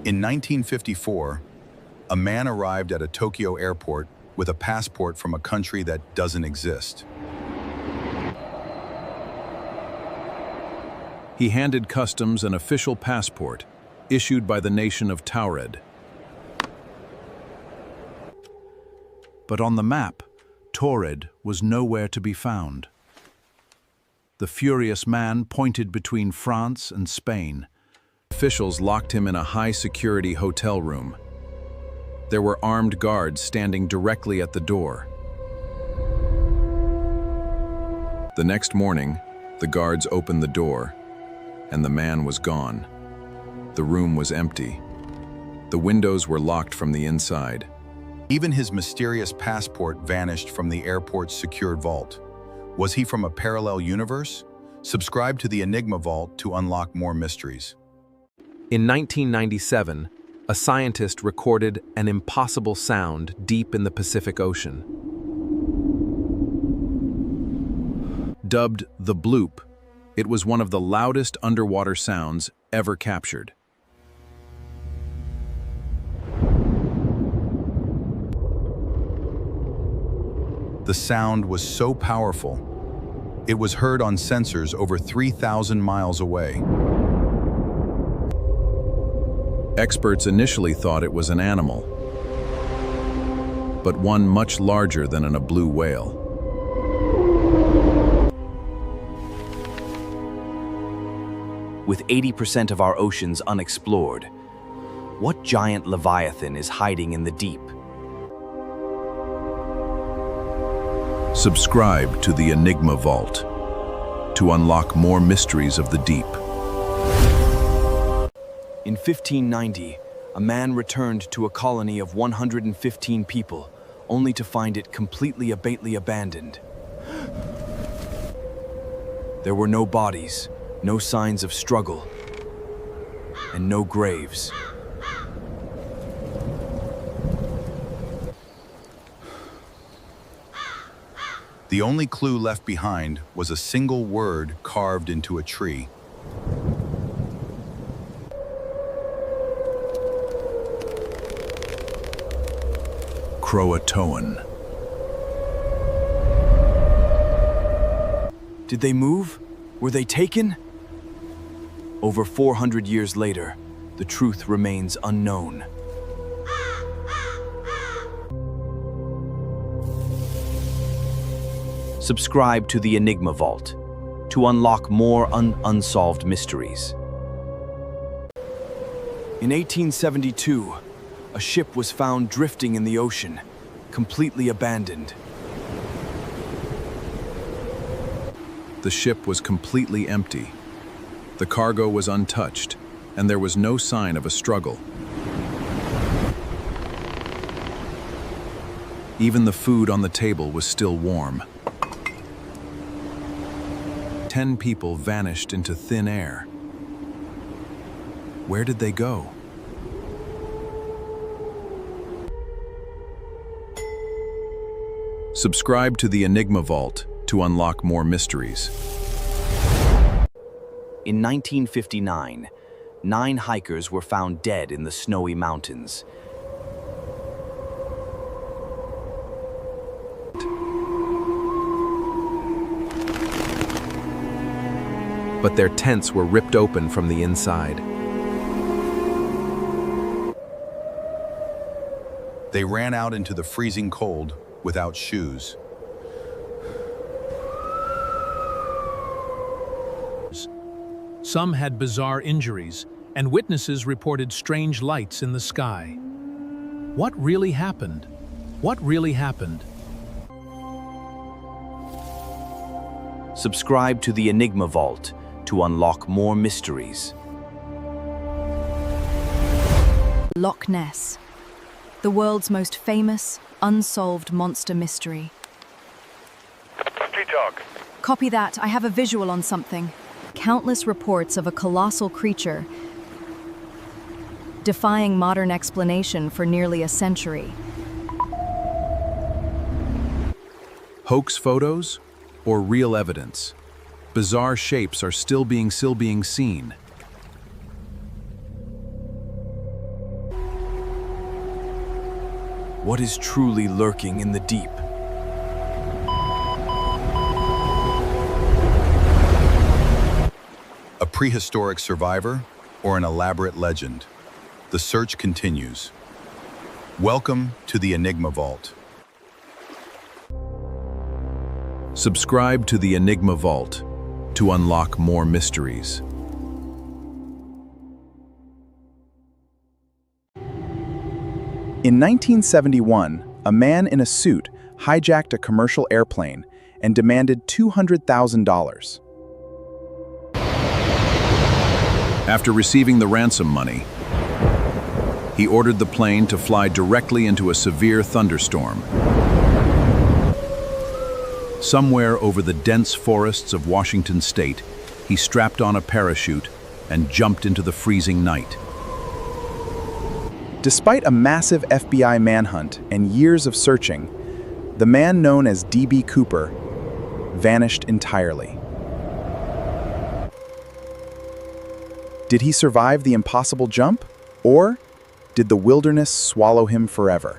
In 1954, a man arrived at a Tokyo airport with a passport from a country that doesn't exist. He handed customs an official passport issued by the nation of Taured. But on the map, Taured was nowhere to be found. The furious man pointed between France and Spain. Officials locked him in a high-security hotel room. There were armed guards standing directly at the door. The next morning, the guards opened the door, and the man was gone. The room was empty. The windows were locked from the inside. Even his mysterious passport vanished from the airport's secured vault. Was he from a parallel universe? Subscribe to the Enigma Vault to unlock more mysteries. In 1997, a scientist recorded an impossible sound deep in the Pacific Ocean. Dubbed the bloop, it was one of the loudest underwater sounds ever captured. The sound was so powerful, it was heard on sensors over 3,000 miles away. Experts initially thought it was an animal, but one much larger than a blue whale. With 80% of our oceans unexplored, what giant leviathan is hiding in the deep? Subscribe to the Enigma Vault to unlock more mysteries of the deep. In 1590, a man returned to a colony of 115 people, only to find it completely abandoned. There were no bodies, no signs of struggle, and no graves. The only clue left behind was a single word carved into a tree. Croatoan. Did they move? Were they taken? Over 400 years later, the truth remains unknown. Subscribe to the Enigma Vault to unlock more unsolved mysteries. In 1872, a ship was found drifting in the ocean, completely abandoned. The ship was completely empty. The cargo was untouched, and there was no sign of a struggle. Even the food on the table was still warm. 10 people vanished into thin air. Where did they go? Subscribe to the Enigma Vault to unlock more mysteries. In 1959, 9 hikers were found dead in the snowy mountains. But their tents were ripped open from the inside. They ran out into the freezing cold without shoes. Some had bizarre injuries, and witnesses reported strange lights in the sky. What really happened? What really happened? Subscribe to the Enigma Vault to unlock more mysteries. Loch Ness, the world's most famous, unsolved monster mystery. Talk. Copy that, I have a visual on something. Countless reports of a colossal creature defying modern explanation for nearly a century. Hoax photos or real evidence? Bizarre shapes are still being seen. What is truly lurking in the deep? A prehistoric survivor or an elaborate legend? The search continues. Welcome to the Enigma Vault. Subscribe to the Enigma Vault to unlock more mysteries. In 1971, a man in a suit hijacked a commercial airplane and demanded $200,000. After receiving the ransom money, he ordered the plane to fly directly into a severe thunderstorm. Somewhere over the dense forests of Washington state, he strapped on a parachute and jumped into the freezing night. Despite a massive FBI manhunt and years of searching, the man known as D.B. Cooper vanished entirely. Did he survive the impossible jump, or did the wilderness swallow him forever?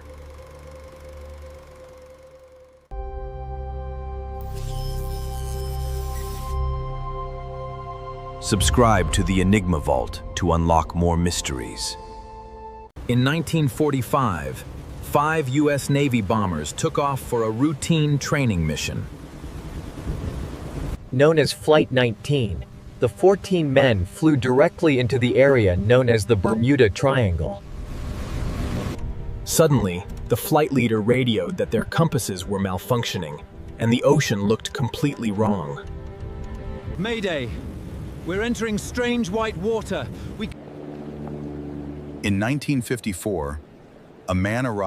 Subscribe to the Enigma Vault to unlock more mysteries. In 1945, 5 U.S. Navy bombers took off for a routine training mission. Known as Flight 19, the 14 men flew directly into the area known as the Bermuda Triangle. Suddenly, the flight leader radioed that their compasses were malfunctioning, and the ocean looked completely wrong. Mayday! We're entering strange white water. In 1954, a man arrived